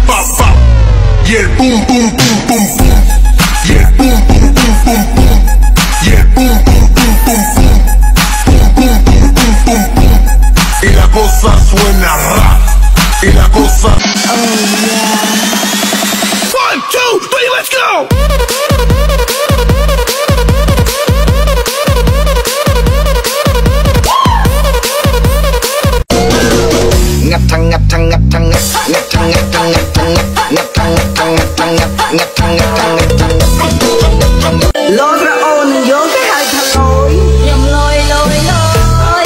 pa pa. Y el pum pum pum pum pum. Y el pum pum pum pum pum. Y el pum pum pum pum pum. Pum pum pum pum pum pum. Y la cosa suena rap. Y la cosa. Oh yeah. 1, 2, 3, let's go. Lôi ra ôn vô cái hai thằng lôi nhầm lôi lôi lôi lôi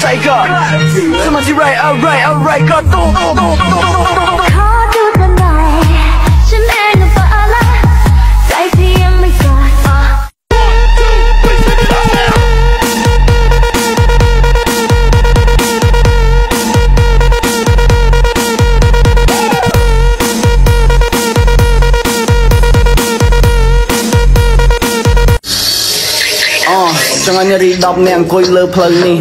Take off. Somebody right, alright, got to. ចឹងហើយនារី10នាក់អង្គុយលើផ្លូវនេះ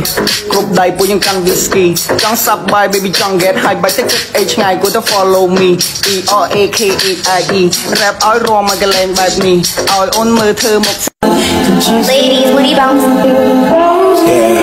គ្រប់ដៃពួកយើងកាន់ whisky ចង់សាប់បាយ baby ចង់ get high បាច់ទឹកអីឆ្ងាយគួរតែ follow me E R A K E I E rap ឲ្យរមមកកលែងបែបនេះឲ្យអូនមើលធ្វើមក Ladies what do you bounce